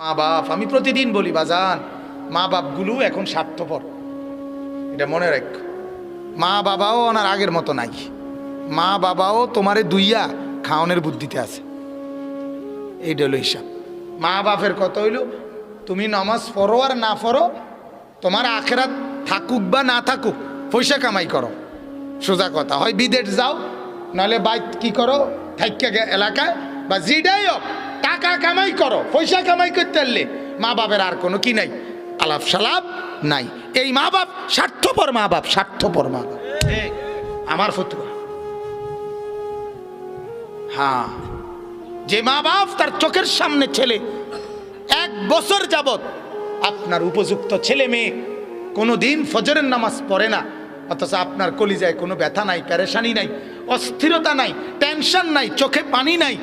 মা বাপ, আমি প্রতিদিন বলি বাজান, মা বাপগুলো এখন স্বার্থপর, এটা মনে রাখ। মা বাবাও ওনার আগের মতো নাই। মা বাবাও তোমারে দুইয়া খাওয়ানোর বুদ্ধিতে আছে। এইটা হলো হিসাব। মা বাপের কথা হইল তুমি নামাজ পড়ো আর না পড়ো, তোমার আখেরাত থাকুক বা না থাকুক, পয়সা কামাই করো। সোজা কথা, হয় বিদেশ যাও, নাহলে বাইক কি করো থাইকা এলাকায়, বা যেটাই হোক টাকা কামাই করো। পয়সা কামাই করতে পারলে মা বাপের আর কোনো কি নাই, আলাপ সালাপ নাই। এই মা বাপ স্বার্থপর মা বাপ, স্বার্থপর মা বাপ। আমার ফতুয়া, হ্যাঁ, যে মা বাপ তার চোখের সামনে ছেলে 1 বছর যাবত আপনার উপযুক্ত ছেলে মেয়ে কোনোদিন ফজরের নামাজ পড়ে না, অথচ আপনার কলিজায় কোনো ব্যথা নাই, পেরেশানি নাই, অস্থিরতা নাই, টেনশন নাই, চোখে পানি নাই,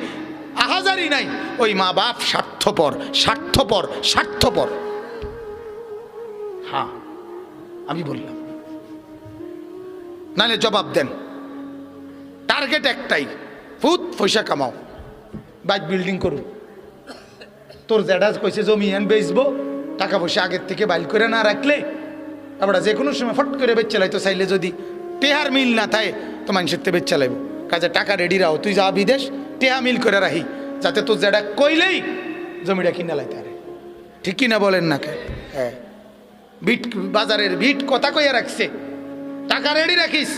আহাজারি নাই, ওই মা বাপ স্বার্থপর, স্বার্থপর, স্বার্থপর। হ্যাঁ, আমি বললাম, নাহলে জবাব দেন। টার্গেট একটাই, ফুট পয়সা কামাও, বাইক বিল্ডিং করুন। তোর জ্যাডা কইছে জমি হ্যান বেচবো, টাকা পয়সা আগের থেকে বাইল করে না রাখলে আমরা যে কোনো সময় ফট করে বেচ চালাইতো চাইলে, যদি টেহার মিল না থাকে তো মানুষের তে বেচ চালাইব। কাজে টাকা রেডি রাখো, তুই যা বিদেশ টেহা মিল করে রাখি, যাতে তোর জ্যাডা কইলেই জমিটা কিনা লাইতে পারে। ঠিক কিনা বলেন না? হ্যাঁ, বিট বাজারের বিট কথা কইয়া রাখছে, টাকা রেডি রাখিস,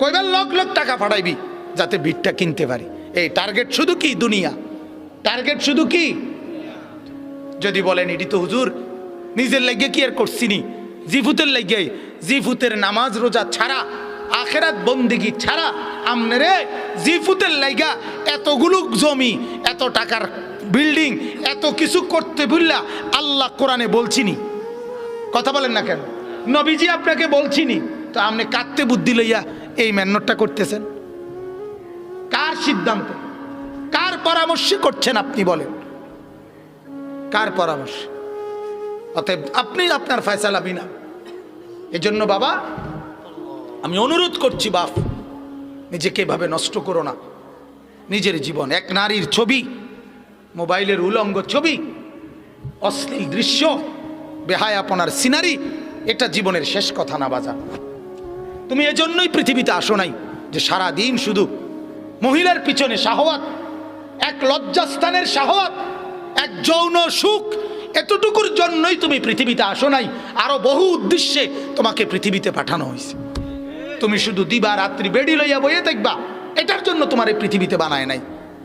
কইবার লক লক টাকা পাঠাইবি যাতে বিটটা কিনতে পারি। এই টার্গেট শুধু কি দুনিয়া, টার্গেট শুধু কি? যদি বলেন এটি তো হুজুর নিজের লাগিয়ে কি আর করছিনি, জিফুতের লাগিয়ে, জিফুতের নামাজ রোজা ছাড়া, আখেরাত বন্দেগি ছাড়া আমনেরে জিফুতের লাইগা এতগুলো জমি, এত টাকার বিল্ডিং, এত কিছু করতে ভুললা আল্লাহ কোরআনে বলছিনি? কথা বলেন না কেন? নবীজি আপনাকে বলছিনি? তো আপনি কাঁদতে বুদ্ধি লইয়া এই মেহনতটা করতেছেন? কার সিদ্ধান্ত, কার পরামর্শে করছেন আপনি বলেন? কার পরামর্শ? অতএব আপনি আপনার ফয়সালা বিনা। এজন্য বাবা আমি অনুরোধ করছি, বাপ নিজেকে এভাবে নষ্ট করো না। নিজের জীবন, এক নারীর ছবি, মোবাইলের উলঙ্গ ছবি, অশ্লীল দৃশ্য, বেহায়াপনার সিনারি, এটা জীবনের শেষ কথা না বাজা। তুমি এজন্যই পৃথিবীতে আসো নাই যে সারা দিন শুধু মহিলার পিছনে শাহওয়াত, এক লজ্জাস্থানের শাহওয়াত, এক যৌন সুখ, এতটুকুর জন্যই তুমি পৃথিবীতে আসো নাই। আরো বহু উদ্দেশ্যে তোমাকে পৃথিবীতে পাঠানো হয়েছে। তুমি শুধু দিবা রাত্রি বেড়ি লইয়া বইয়ে দেখবা, এটার জন্য তোমার এই পৃথিবীতে বানায় নাই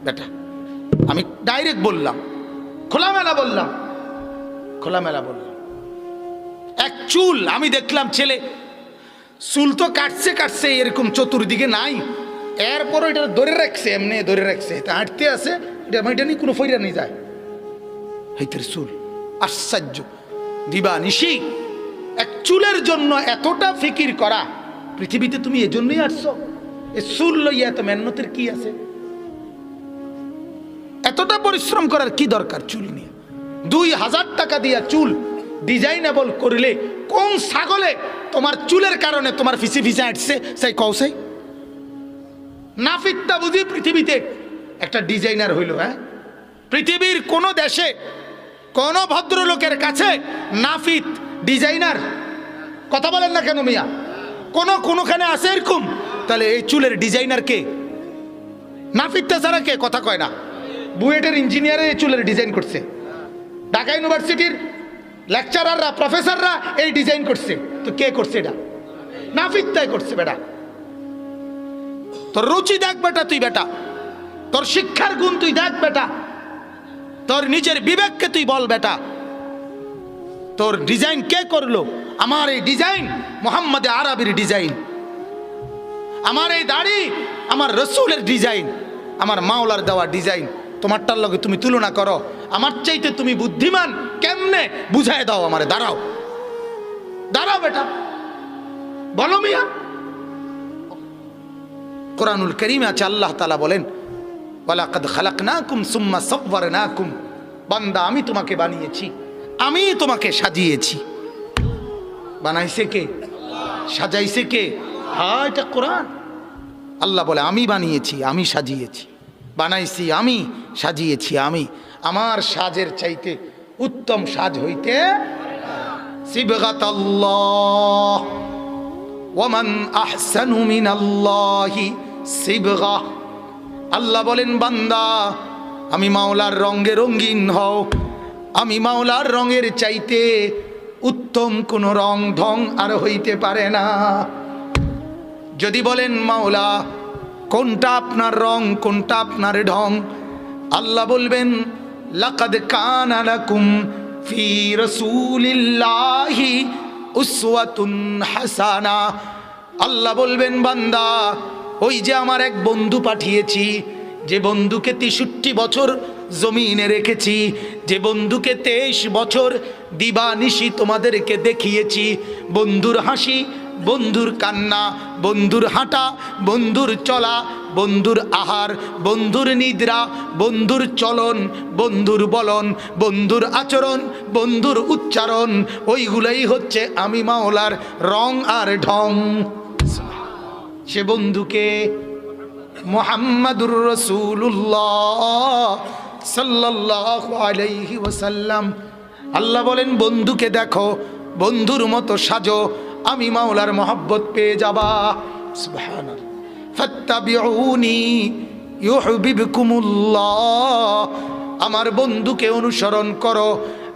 বেটা। আমি ডাইরেক্ট বললাম, খোলামেলা বললাম, খোলামেলা বললাম। এক চুল আমি দেখলাম ছেলে, চুল তো কাটছে কাটছে, এরকম চতুর্দিকে নাই, এরপরও এটা ধরে রাখছে, এমনি ধরে রাখছে, এটা হাঁটতে আছে, এটা নিয়ে কোনো ফইরা নিয়ে যায়। হাইতের চুল, আশ্চর্য! দিবা নিশি এক চুলের জন্য এতটা ফিকির করা। পৃথিবীতে তুমি এজন্যই আসছো? এ চুল লইয়া এত মেহনতের কি আছে? এতটা পরিশ্রম করার কি দরকার চুল নিয়ে? 2000 টাকা দিয়া চুল ডিজাইনেবল করলে কোন ছাগলে তোমার চুলের কারণে তোমার ফিসে ফিসে আসছে সেই কৌসাই নাফিতটা বুঝি পৃথিবীতে একটা ডিজাইনার হইল? হ্যাঁ, পৃথিবীর কোন দেশে কোন ভদ্রলোকের কাছে নাফিত ডিজাইনার? কথা বলেন না কেন মিয়া? কোনখানে আছে এরকম? তাহলে এই চুলের ডিজাইনার কে? নাফিতটা ছাড়া কে? কথা কয় না। বুয়েটের ইঞ্জিনিয়ারে এই চুলের ডিজাইন করছে, ঢাকা ইউনিভার্সিটির লেকচারাররা, প্রফেসররা এই ডিজাইন করছে। তো কে করছে? এটা নাফিতটাই করছে বেটা। তোর রুচি দেখ বেটা, তুই বেটা, তোর শিক্ষার গুণ তুই দেখ বেটা, তোর নিজের বিবেককে তুই বল বেটা, তোর ডিজাইন কে করলো? আমার এই ডিজাইন মোহাম্মদ আরবির ডিজাইন, আমার এই দাড়ি আমার রসুলের ডিজাইন, আমার মাওলার দেওয়া ডিজাইন। তোমারটার লগে তুমি তুলনা করো? আমার চাইতে তুমি বুদ্ধিমান কেমনে? বুঝায় দাও আমারে। দাঁড়াও, দাঁড়াও বেটা, বলো মিয়া। কোরআনুল কারীমে আছে, আল্লাহ তাআলা বলেন, ওয়ালাকাদ খালাকনাকুম সুম্মা সাওয়ারনাকুম। বান্দা, আমি তোমাকে বানিয়েছি, আমি তোমাকে সাজিয়েছি। বানাইছে কে? সাজাইছে কে? হ্যাঁ, এটা কোরআন। আল্লাহ বলে আমি বানিয়েছি, আমি সাজিয়েছি, বানাইছি আমি, সাজিয়েছি আমি। আমার সাজের চাইতে উত্তম সাজ হইতে সিবগাতাল্লাহ ওয়ামান আহসানু মিনাল্লাহি সিবগা। আল্লাহ বলেন বান্দা আমি মাওলার রঙে রঙিন হও, আমি মাওলার রঙের চাইতে উত্তম কোন রং ঢং আর হইতে পারে না। যদি বলেন মাওলা কোনটা আপনার রং, কোনটা আপনার ঢং, আল্লাহ বলবেন লাকাদ কানা লাকুম ফি রাসূলিল্লাহি উসওয়াতুন হাসানা। আল্লাহ বলবেন বান্দা ওই যে আমার এক বন্ধু পাঠিয়েছি, যে বন্ধুকে 63 বছর জমিনে রেখেছি, যে বন্ধুকে 23 বছর দিবানিশি তোমাদেরকে দেখিয়েছি, বন্ধুর হাসি, বন্ধুর কান্না, বন্ধুর হাঁটা, বন্ধুর চলা, বন্ধুর আহার, বন্ধুর নিদ্রা, বন্ধুর চলন, বন্ধুর বলন, বন্ধুর আচরণ, বন্ধুর উচ্চারণ, ওইগুলাই হচ্ছে আমি মাওলার রং আর ঢং। সে বন্ধুকে মুহাম্মাদুর রাসূলুল্লাহ সাল্লাল্লাহু আলাইহি ওয়াসাল্লাম। আল্লাহ বলেন বন্ধুকে দেখো, বন্ধুর মতো সাজো, আমি মাওলার মহব্বত পেয়ে যাবা। সুবহানাল্লাহ। ফাত্তাবিউনি ইউহিব্বুকুমুল্লাহ। আমার বন্ধুকে অনুসরণ করো,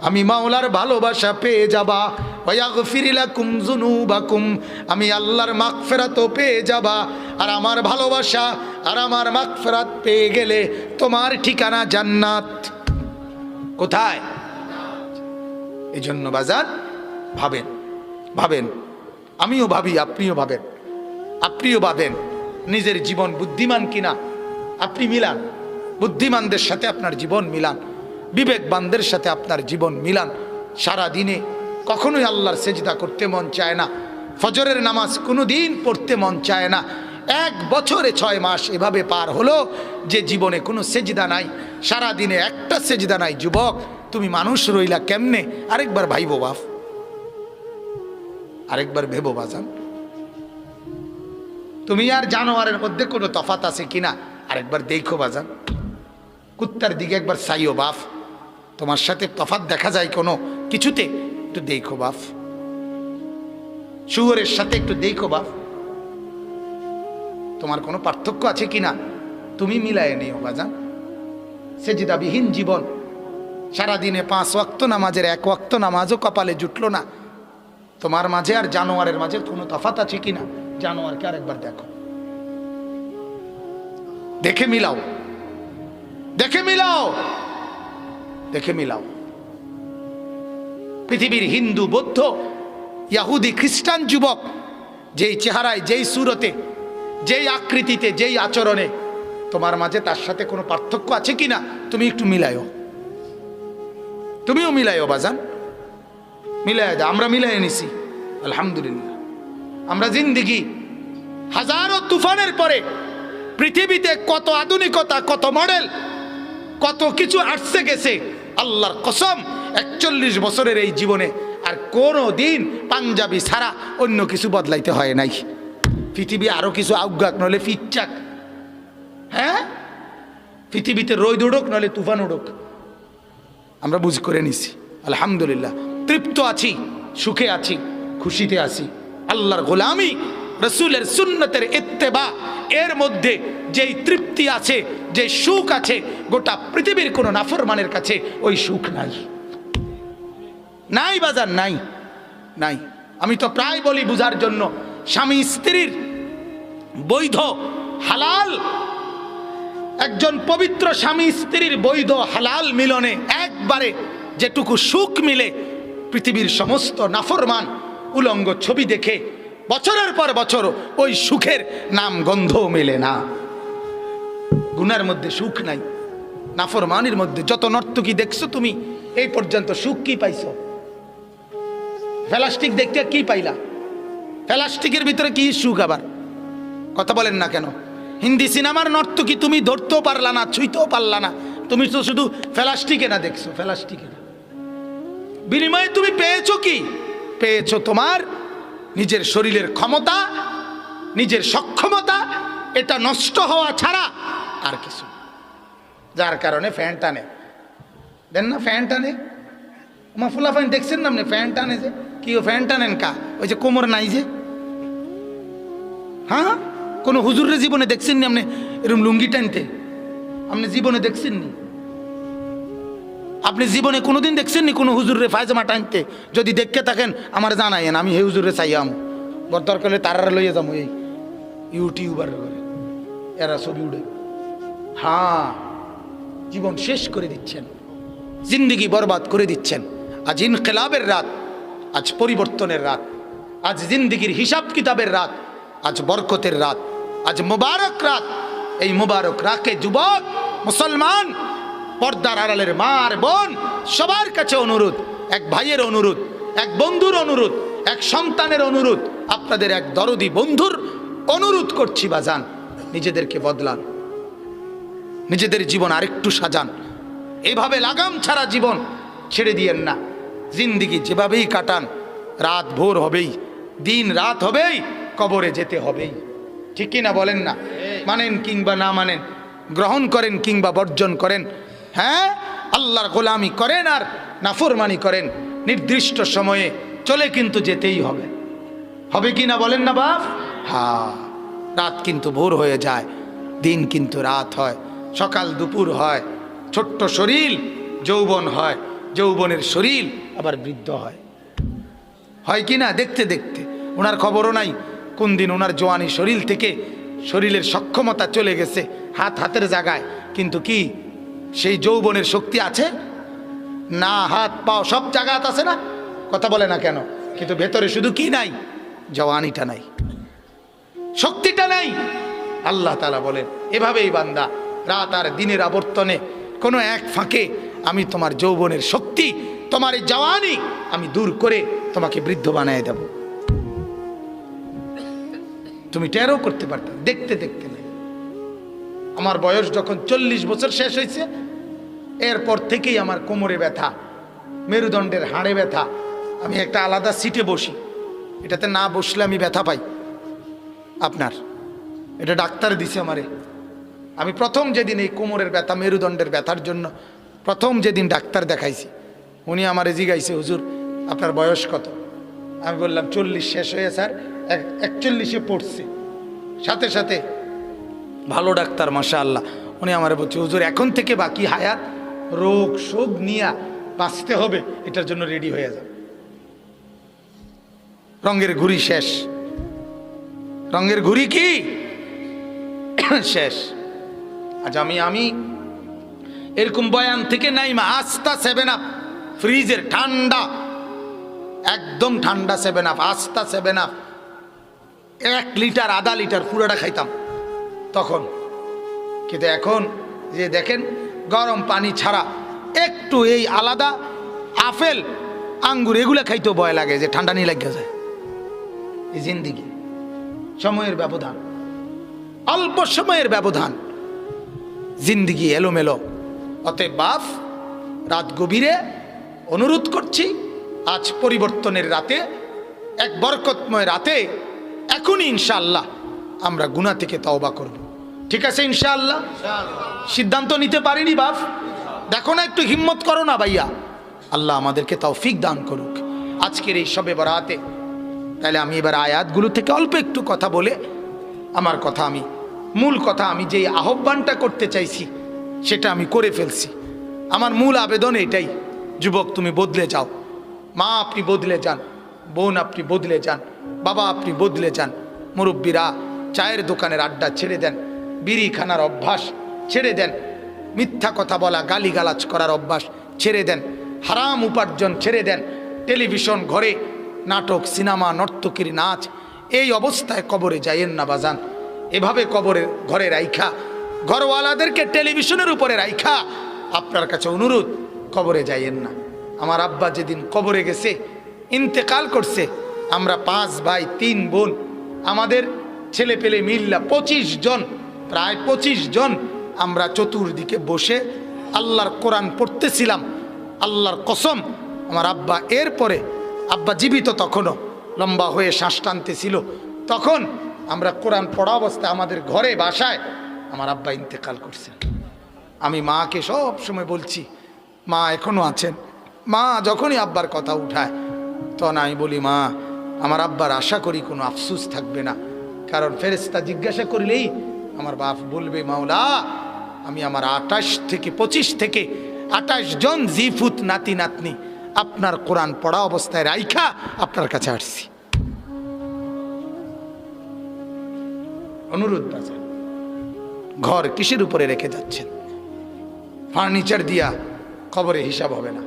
আমি মাওলার ভালোবাসা পেয়ে যাবা। ওয়াগফির লাকুম যুনুবাকুম। আমি আল্লাহর মাগফিরাতও পেয়ে যাবা। আর আমার ভালোবাসা আর আমার মাগফিরাত পেয়ে গেলে তোমার ঠিকানা জান্নাত। কোথায়? এজন্য বাজার ভাবেন, ভাবেন, আমিও ভাবি, আপনিও ভাবেন, আপনিও ভাবেন নিজের জীবন বুদ্ধিমান কিনা। আপনি মিলান, বুদ্ধিমানদের সাথে আপনার জীবন মিলান, বিবেকবানদের সাথে আপনার জীবন মিলান। সারা দিনে কখনোই আল্লাহর সেজদা করতে মন চায় না, ফজরের নামাজ কোনো দিন পড়তে মন চায় না। 1 বছরে 6 মাস এভাবে পার হলো যে জীবনে কোনো সেজদা নাই, সারা দিনে একটা সেজদা নাই। যুবক তুমি মানুষ রইলা কেমনে? আরেকবার ভাইবো বাপ, আরেকবার ভেবো বাজান, তুমি আর জানোয়ারের মধ্যে কোনো তফাত আছে কিনা আরেকবার দেখো বাজান। কুত্তার দিকে একবার চাইও বাপ, তোমার সাথে তফাত দেখা যায় কোনো কিছুতে? একটু দেখো বাপ। শুয়োরের সাথে একটু দেখো বাপ, তোমার কোনো পার্থক্য আছে কিনা তুমি মিলায় নিও বাজান। সেজদাবিহীন জীবন, সারাদিনে 5 ওয়াক্ত নামাজের 1 ওয়াক্ত নামাজও কপালে জুটলো না। তোমার মাঝে আর জানোয়ারের মাঝে কোনো তফাত আছে কিনা? জানোয়ারকে আরেকবার দেখো, দেখে মিলাও, দেখে মিলাও, দেখে মিলাও। পৃথিবীর হিন্দু, বৌদ্ধ, ইহুদি, খ্রিস্টান যুবক যেই চেহারায়, যেই সুরতে, যেই আকৃতিতে, যেই আচরণে, তোমার মাঝে তার সাথে কোনো পার্থক্য আছে কিনা তুমি একটু মিলাইও, তুমিও মিলাইও বাজান, মিলাই দাও। আমরা মিলাই নিছি আলহামদুলিল্লাহ। আমরা জিন্দিগি হাজারো তুফানের পরে পৃথিবীতে কত আধুনিকতা, কত মডেল, কত কিছু আসছে গেছে। আল্লাহর কসম 41 বছরের এই জীবনে আর কোনো দিন পাঞ্জাবি ছাড়া অন্য কিছু বদলাইতে হয় নাই। পৃথিবী আরো কিছু আউগাক নলে ফিচ্চাক, হ্যাঁ পৃথিবীতে রোদ উড়ুক নলে তুফান উড়ুক, আমরা বুঝ করে নিছি আলহামদুলিল্লাহ। তৃপ্ত আছি, সুখে আছি, খুশিতে আছি। আল্লাহর গোলামি, রসুলের সুন্নতের ইত্তেবা, এর মধ্যে যেই তৃপ্তি আছে, যে সুখ আছে, গোটা পৃথিবীর কোনো নাফরমানের কাছে ওই সুখ নাই, নাই বাজার, নাই, নাই। আমি তো প্রায় বলি বুঝার জন্য, স্বামী স্ত্রীর বৈধ হালাল, একজন পবিত্র স্বামী স্ত্রীর বৈধ হালাল মিলনে একবারে যেটুকু সুখ মিলে, পৃথিবীর সমস্ত নাফরমান উলঙ্গ ছবি দেখে বছরের পর বছর ওই সুখের নাম গন্ধ মেলে না। গুনার মধ্যে সুখ নাই, নাফরমানির মধ্যে যত নর্তকী দেখছো তুমি এই পর্যন্ত সুখ কি পাইছো? প্লাস্টিক দেখতে কি পাইলা? প্লাস্টিকের ভিতরে কি সুখ? আবার কথা বলেন না কেন? হিন্দি সিনেমার নর্তকী তুমি ধরতেও পারলা না, ছুঁইতেও পারলা না, তুমি তো শুধু প্লাস্টিকে না দেখছো, প্লাস্টিকে না। বিনিময়ে তুমি পেয়েছো কি? পেয়েছো তোমার নিজের শরীরের ক্ষমতা, নিজের সক্ষমতা, এটা নষ্ট হওয়া ছাড়া আর কিছু। যার কারণে ফ্যান টানে, দেন না ফ্যান টানে, মা ফুলাফাইন দেখছেন না আপনি ফ্যান টানে যে কি ও ফ্যান টানেন কা ওই যে কোমর নাই যে হ্যাঁ কোনো হুজুরের জীবনে দেখছেন নি আপনি এরকম লুঙ্গি টানতে আপনি জীবনে দেখছেন নি আপনি জীবনে কোনোদিন দেখছেন নি কোনো হুজুরের পায়জামা টানতে যদি দেখতে থাকেন আমার জানাইন আমি হে হুজুরে চাইয়াম বর দরকার হলে তারা লইয়া যাবো এই ইউটিউবার করে এরা ছবি উঠে হ্যাঁ জীবন শেষ করে দিচ্ছেন জিন্দিগি বরবাদ করে দিচ্ছেন আজ ইনকিলাবের রাত আজ পরিবর্তনের রাত আজ জিন্দিগির হিসাব কিতাবের রাত আজ বরকতের রাত আজ মুবারক রাত এই মুবারক রাতে যুবক মুসলমান পর্দার আড়ালের মা আর বোন সবার কাছে অনুরোধ এক ভাইয়ের অনুরোধ এক বন্ধুর অনুরোধ এক সন্তানের অনুরোধ আপনাদের এক দরদি বন্ধুর অনুরোধ করছি বাজান নিজেদেরকে বদলান নিজেদের জীবন আরেকটু সাজান এভাবে লাগাম ছাড়া জীবন ছেড়ে দিয়েন না জিন্দিগি যেভাবেই কাটান রাত ভোর হবেই দিন রাত হবেই কবরে যেতে হবেই ঠিক কি না বলেন না মানেন কিংবা না মানেন গ্রহণ করেন কিংবা বর্জন করেন হ্যাঁ আল্লাহর গোলামি করেন আর নাফরমানি করেন নির্দিষ্ট সময়ে চলে কিন্তু যেতেই হবে হবে কি না বলেন না বাপ হ্যাঁ রাত কিন্তু ভোর হয়ে যায় দিন কিন্তু রাত হয় সকাল দুপুর হয় ছোট্ট শরীর যৌবন হয় যৌবনের শরীর আবার বৃদ্ধ হয় কি না দেখতে দেখতে ওনার খবরও নাই কোন দিন ওনার জওয়ানি শরীর থেকে শরীরের সক্ষমতা চলে গেছে হাতের জায়গায় কিন্তু কি সেই যৌবনের শক্তি আছে না হাত পাও সব জায়গাতে আছে না কথা বলে না কেন কিন্তু ভেতরে শুধু কি নাই জওয়ানিটা নাই শক্তিটা নাই আল্লাহ তাআলা বলেন এভাবেই বান্দা রাত আর দিনের আবর্তনে কোনো এক ফাঁকে আমি তোমার যৌবনের শক্তি তোমার এই জওয়ানি আমি দূর করে তোমাকে বৃদ্ধ বানিয়ে দেব তুমি টেরও করতে পারতে দেখতে দেখতে নাই আমার বয়স যখন 40 বছর শেষ হয়েছে এরপর থেকেই আমার কোমরে ব্যথা মেরুদণ্ডের হাড়ে ব্যথা আমি একটা আলাদা সিটে বসি এটাতে না বসলে আমি ব্যথা পাই আপনার এটা ডাক্তার দিছে আমারে আমি প্রথম যেদিন এই কোমরের ব্যথা মেরুদণ্ডের ব্যথার জন্য প্রথম যেদিন ডাক্তার দেখাইছি উনি আমারে জিগাইছে হুজুর আপনার বয়স কত আমি বললাম 40 শেষ হয়ে স্যার 41-এ পড়ছে সাথে সাথে ভালো ডাক্তার মাশাআল্লাহ উনি আমারে বলছে হুজুর এখন থেকে বাকি হায়াত রোগ শোক নিয়ে বাঁচতে হবে এটার জন্য রেডি হয়ে যাবে রঙের ঘুড়ি শেষ রঙের ঘুড়ি কি শেষ আজ আমি এরকম বয়ান থেকে নাইমা আস্তা 7 আপ ফ্রিজের ঠান্ডা একদম ঠান্ডা 7 আপ আস্তা 7 আপ 1 লিটার আধা লিটার পুরোটা খাইতাম তখন কিন্তু এখন যে দেখেন গরম পানি ছাড়া একটু এই আলাদা আপেল আঙ্গুর এগুলো খাইতেও ভয় লাগে যে ঠান্ডা নিয়ে লাগে যায় এই জিন্দিগি সময়ের ব্যবধান অল্প সময়ের ব্যবধান জিন্দিগি এলোমেলো অতএব বাপ রাত গভীরে অনুরোধ করছি আজ পরিবর্তনের রাতে এক বরকতময় রাতে এখনই ইনশাআল্লাহ আমরা গুনাহ থেকে তওবা করব ঠিক আছে ইনশাআল্লাহ সিদ্ধান্ত নিতে পারিনি বাপ দেখো না একটু হিম্মত করো না ভাইয়া আল্লাহ আমাদেরকে তৌফিক দান করুক আজকের এই শবে বরাতে তাহলে আমি এবার আয়াতগুলো থেকে অল্প একটু কথা বলে আমার কথা আমি মূল কথা আমি যেই আহ্বানটা করতে চাইছি সেটা আমি করে ফেলছি আমার মূল আবেদন এটাই যুবক তুমি বদলে যাও মা আপনি বদলে যান বোন আপনি বদলে যান বাবা আপনি বদলে যান মুরব্বীরা চায়ের দোকানের আড্ডা ছেড়ে দেন বিড়ি খানার অভ্যাস ছেড়ে দেন মিথ্যা কথা বলা গালিগালাজ করার অভ্যাস ছেড়ে দেন হারাম উপার্জন ছেড়ে দেন টেলিভিশন ঘরে নাটক সিনেমা নর্তকীর নাচ এই অবস্থায় কবরে যাইয়েন না বাজান এভাবে কবরের ঘরে রাইখা ঘরওয়ালাদেরকে টেলিভিশনের উপরে রাইখা আপনার কাছে অনুরোধ কবরে যাইয়েন না আমার আব্বা যেদিন কবরে গেছে ইন্তেকাল করছে আমরা 5 ভাই 3 বোন আমাদের ছেলে পেলে মিল্লা 25 জন প্রায় 25 জন আমরা চতুর্দিকে বসে আল্লাহর কোরআন পড়তেছিলাম আল্লাহর কসম আমার আব্বা এরপরে আব্বা জীবিত তখনও লম্বা হয়ে শ্বাস টানতেছিল তখন আমরা কোরআন পড়া অবস্থায় আমাদের ঘরে বাসায় আমার আব্বা ইন্তেকাল করছেন আমি মাকে সব সময় বলছি মা এখনো আছেন মা যখনই আব্বার কথা উঠায় তখন আমি বলি, মা আমার আব্বার আশা করি কোনো আফসোস থাকবে না, কারণ ফেরেশতা জিজ্ঞাসা করলেই আমার বাপ বলবে, মাওলা আমি আমার 25 থেকে 28 জন জিফুত নাতি নাতনি আপনার কোরআন পড়া অবস্থায় রাইখা আপনার কাছে আসছি। অনুরোধ বাজার, ঘর কিসের উপরে রেখে যাচ্ছেন? ফার্নিচার দিয়া কবরে হিসাব হবে না,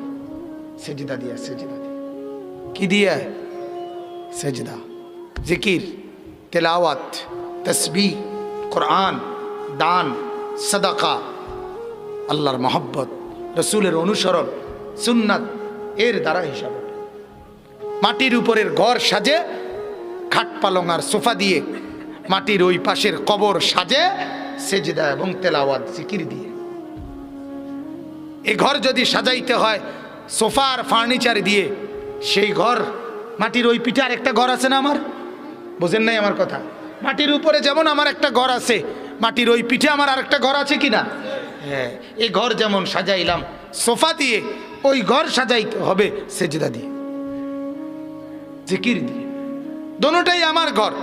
সেজদা দিয়া, সেজদা দিয়া। কি দিয়া? সেজদা, জিকির, তেলাওয়াত, তসবিহ, কোরআন, দান, সাদাকা, আল্লাহর মহব্বত, রসুলের অনুসরণ, সুন্নাত, এর দ্বারা হিসাব হবে। মাটির উপরের ঘর সাজে খাট পালং আর সোফা দিয়ে, মাটির ওই পাশের কবর সাজে সেজদা এবং তেলাওয়াত জিকির দিয়ে। এই ঘর যদি সাজাইতে হয় সোফা আর ফার্নিচার দিয়ে, সেই ঘর মাটির ওই পিঠে আরেকটা ঘর আছে না আমার, বোঝেন নাই আমার কথা? মাটির উপরে যেমন আমার একটা ঘর আছে, মাটির ওই পিঠে আমার আরেকটা ঘর আছে কিনা? হ্যাঁ, এই ঘর যেমন সাজাইলাম সোফা দিয়ে, ওই ঘর সাজাইতে হবে সেজদা দিয়ে, জিকির দিয়ে। দোনোটাই আমার ঘর,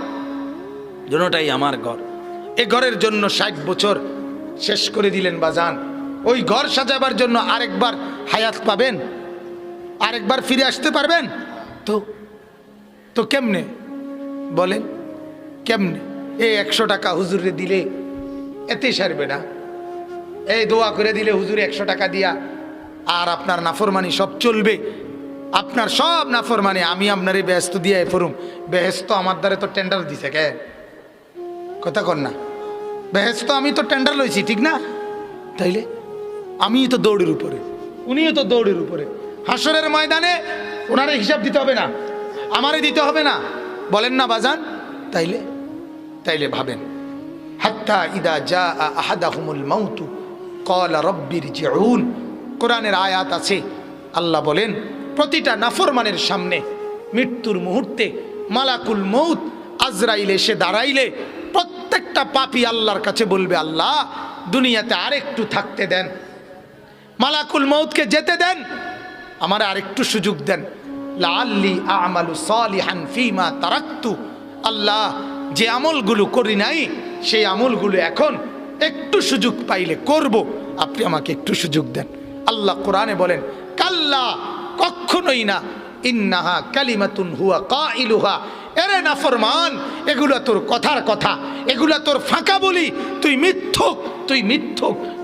দোনোটাই আমার ঘর। এই ঘরের জন্য 60 বছর শেষ করে দিলেন বাজান, ওই ঘর সাজাবার জন্য আরেকবার হায়াত পাবেন? আরেকবার ফিরে আসতে পারবেন? তো কেমনে বলেন, কেমনে? এই 100 টাকা হুজুরে দিলে এতে সারবে না? এই দোয়া করে দিলে হুজুরে 100 টাকা দিয়া আর আপনার নাফরমানি সব চলবে? আপনার সব নাফরমানি আমি আপনার এই বেহেস্ত দিয়ে পড়ুম? বেহেস্ত আমার দ্বারা তো টেন্ডার দিছে, কে কথা কর না? বেহেস্ত আমি তো টেন্ডার লইছি, ঠিক না? তাইলে আমি তো দৌড়ের উপরে, উনিও তো দৌড়ের উপরে। হাসরের ময়দানে ওনারে হিসাব দিতে হবে না, আমারে দিতে হবে না, বলেন না বাজান? তাইলে ভাবেন, হাত্তা ইদা জা আহাদাহুমুল মাউতু ক্বালা রাব্বিরজিউন, কোরআনের আয়াত আছে, আল্লাহ বলেন প্রতিটা নাফরমানের সামনে মৃত্যুর মুহূর্তে মালাকুল মউত আজরাইল এসে দাঁড়াইলে প্রত্যেকটা পাপী আল্লাহর কাছে বলবে, আল্লাহ দুনিয়াতে আরেকটু থাকতে দেন, মালাকুল মউতকে যেতে দেন, আমার আরেকটু সুযোগ দেন, লাআল্লি আ'মালু সালিহান ফীমা তারাকতু, আল্লাহ যে আমলগুলো করি নাই সেই আমলগুলো এখন একটু সুযোগ পাইলে করব, আপনি আমাকে একটু সুযোগ দেন। আল্লাহ কোরআনে বলেন, কাল্লা, কখনোই না, ইন্নাহা কালিমাতুন হুয়া কাইলুহা, এরে নাফরমান, এগুলা তোর কথার কথা, এগুলা তোর ফাঁকা বলি, তুই মিথ্যুক,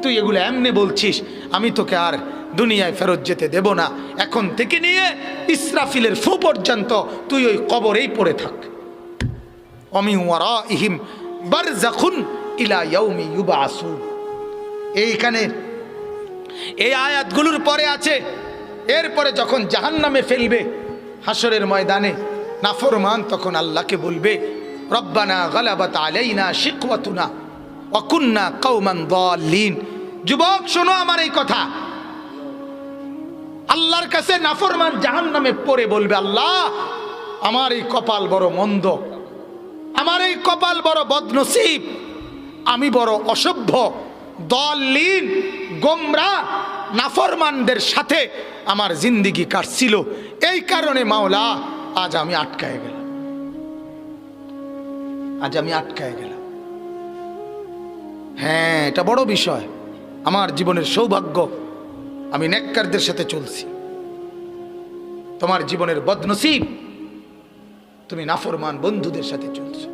তুই এগুলো এমনি বলছিস, আমি তোকে আর দুনিয়ায় ফেরত যেতে দেব না, এখন থেকে নিয়ে ইসরাফিলের ফু পর্যন্ত তুই ওই কবরেই পড়ে থাক। ওমিন ওয়ারাইহিম বারযাখুন ইলা ইয়াউমি ইউবআসুন। এইখানে এই আয়াতগুলোর পরে আছে, এরপরে যখন জাহান্নামে ফেলবে হাসরের ময়দানে নাফরমান তখন আল্লাহকে বলবে, রব্বানা গালাবাত আলাইনা শিকওয়াতুনা ওয়া কুন্না কওমান দাল্লিন। যুবক শোনো আমার এই কথা, আল্লাহর কাছে নাফরমান জাহান্নামে পড়ে বলবে, আল্লাহ আমার এই কপাল বড় মন্দ, আমার এই কপাল বড় বদনসিব, আমি বড় অসভ্য, দাল্লিন, গোমরা, নাফরমানদের সাথে আমার জিন্দেগি কাটছিল, এই কারণে মাওলা আজ আমি আটকায় গেলাম। হ্যাঁ, এটা বড় বিষয়, আমার জীবনের সৌভাগ্য, আমি নেককারদের সাথে চলছি। তোমার জীবনের বদনসিব, তুমি নাফরমান বন্ধুদের সাথে চলছো।